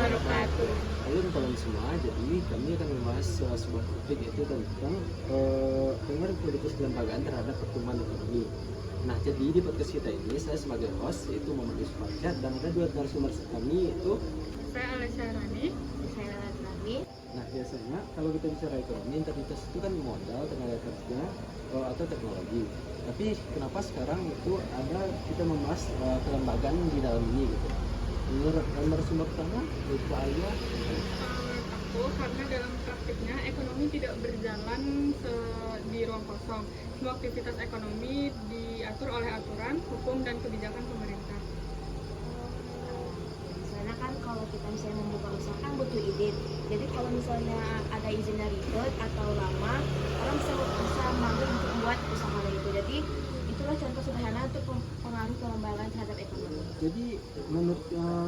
wabarakatuh. Halo teman-teman semua, jadi kami akan membahas sebuah topik yaitu tentang pengaruh politis kelembagaan terhadap pertumbuhan ekonomi. Nah, jadi di podcast kita ini saya sebagai host yaitu Muhammad Yusuf Arsyad dan ada dua narasumber kami yaitu Saya Alesya Rani. Saya Rani. Nah, biasanya kalau kita bicara ekonomi, integritas itu kan modal, tenaga kerja, atau teknologi. Tapi kenapa sekarang itu ada kita membahas kelembagaan di dalam ini gitu. Menurut narasumber pertama, upaya Menurut aku, karena dalam praktiknya ekonomi tidak berjalan di ruang kosong. Semua aktivitas ekonomi diatur oleh aturan, hukum, dan kebijakan pemerintah. Misalnya kan kalau kita misalnya membuka usaha kan butuh izin. Jadi kalau misalnya ada izinnya ribet atau lama, orang bisa malu untuk membuat usaha itu. Jadi itulah contoh sederhana untuk pengaruh kelembagaan terhadap ekonomi. Jadi menurut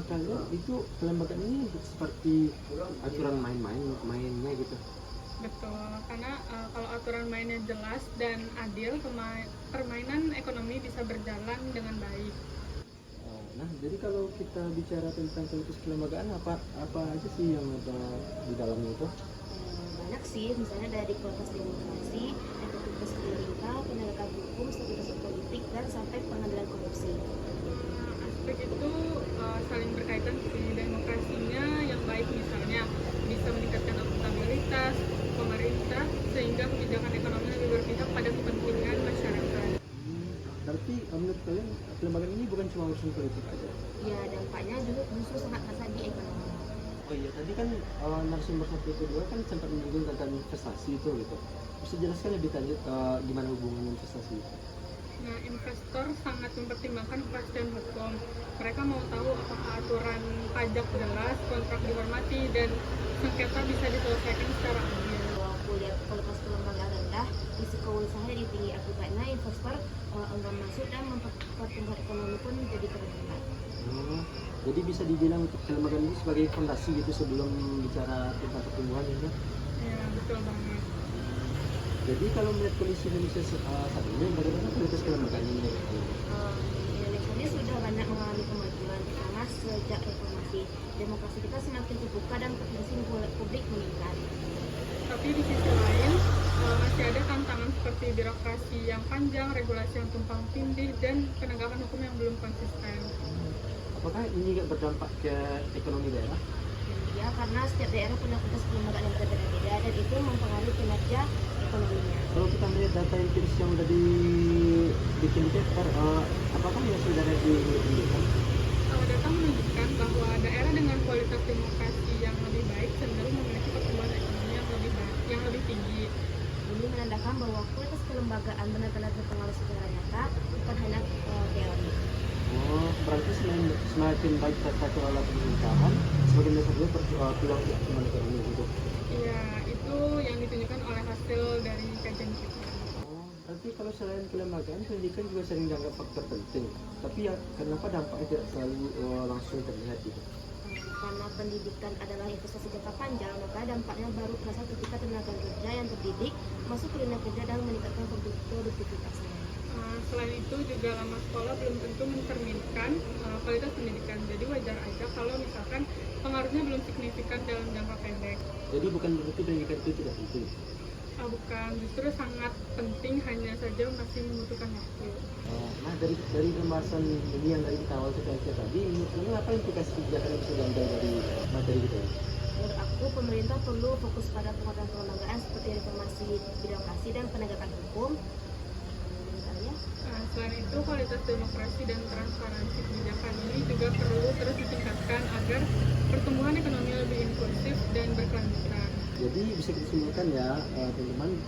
kalian itu kelembagaan ini seperti aturan mainnya gitu. Betul, karena kalau aturan mainnya jelas dan adil, permainan ekonomi bisa berjalan dengan baik. Nah, jadi kalau kita bicara tentang politis kelembagaan, apa aja sih yang ada di dalamnya itu? Banyak sih, misalnya dari kualitas demokrasi, efektivitas pemerintah, penegakan hukum, stabilitas politik, dan sampai pengendalian korupsi. Aspek itu saling berkaitan sih. Demokrasinya yang baik misalnya bisa meningkatkan akuntabilitas pemerintah sehingga kebijakan ekonomi lebih berpihak pada kepentingan masyarakat. Berarti menurut kalian kelembagaan ini bukan cuma urusan politik aja? Ya, dampaknya justru sangat besar di ekonomi. Oh iya, tadi kan narasumber satu kedua kan sempat menyinggung tentang investasi itu gitu. Bisa jelaskan lebih lanjut gimana hubungan investasi itu? Nah, investor sangat mempertimbangkan kepastian hukum. Mereka mau tahu apakah aturan pajak jelas, kontrak dihormati, dan sengketa bisa diselesaikan secara adil. Kalau kuliah kualitas kelembagaan rendah, risiko usahanya tinggi, akibatnya investor enggan masuk dan pertumbuhan ekonomi pun jadi terhambat. Jadi bisa dibilang kelembagaan ini sebagai fondasi gitu sebelum bicara tentang pertumbuhan itu. Ya, betul banget. Jadi kalau melihat kondisi Indonesia saat ini, bagaimana kualitas kelembagaan ini menurut kalian? Indonesia ini sudah banyak mengalami kemajuan karena sejak reformasi demokrasi kita semakin terbuka dan kompetensi publik meningkat. Tapi di sisi lain, masih ada tantangan seperti birokrasi yang panjang, regulasi yang tumpang tindih, dan penegakan hukum yang belum konsisten. Apakah ini nggak berdampak ke ekonomi daerah? Ya, karena setiap daerah punya kualitas kelembagaan yang berbeda-beda dan itu mempengaruhi kinerja ekonominya. Kalau kita melihat data empiris yang sudah dibikin paper, apakah yang sudah ada ditunjukkan? Data menunjukkan bahwa daerah dengan kualitas demokrasi yang lebih baik cenderung memiliki pertumbuhan ekonomi yang lebih tinggi. Ini menandakan bahwa kualitas kelembagaan benar-benar berpengaruh secara nyata, bukan hanya teori. Oh, berarti semakin baik tata kelola pemerintahan, semakin besar juga peluang pertumbuhan ekonomi gitu. Iya, itu yang ditunjukkan oleh hasil dari kajian kita. Oh, berarti kalau selain kelembagaan, pendidikan juga sering dianggap faktor penting. Tapi ya, kenapa dampaknya tidak selalu langsung terlihat gitu? Karena pendidikan adalah investasi jangka panjang, maka dampaknya baru terasa ketika tenaga kerja yang terdidik masuk ke dunia kerja dan meningkatkan produktivitasnya. Selain itu juga lama sekolah belum tentu mencerminkan kualitas pendidikan. Jadi wajar aja kalau misalkan pengaruhnya belum signifikan dalam jangka pendek. Jadi bukan berarti pendidikan itu tidak penting. Bukan, justru sangat penting, hanya saja masih membutuhkan waktu. Nah, dari pembahasan ini yang dari kita awal kita tadi, menurut kalian apa implikasi kebijakan yang bisa diambil dari materi kita? Menurut aku, pemerintah perlu fokus pada penguatan kelembagaan seperti reformasi birokrasi dan penegakan hukum. Selain itu, kualitas demokrasi dan transparansi kebijakan ini juga perlu terus ditingkatkan agar pertumbuhan ekonomi lebih inklusif dan berkelanjutan. Jadi bisa disimpulkan ya teman-teman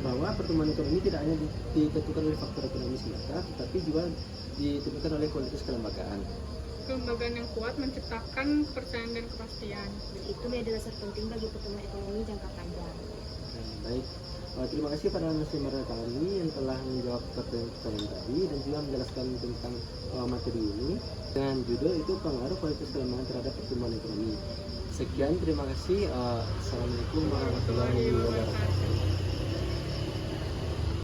bahwa pertumbuhan ekonomi tidak hanya ditentukan oleh faktor ekonomi semata, tetapi juga ditentukan oleh kualitas kelembagaan. Kelembagaan yang kuat menciptakan kepercayaan dan kepastian. Dan itu menjadi dasar penting bagi pertumbuhan ekonomi jangka panjang. Baik, terima kasih pada narasumber kami yang telah menjawab pertanyaan tadi dan juga menjelaskan tentang materi ini dengan judul itu pengaruh kualitas kelembagaan terhadap pertumbuhan ekonomi. Sekian, terima kasih. Assalamualaikum warahmatullahi wabarakatuh.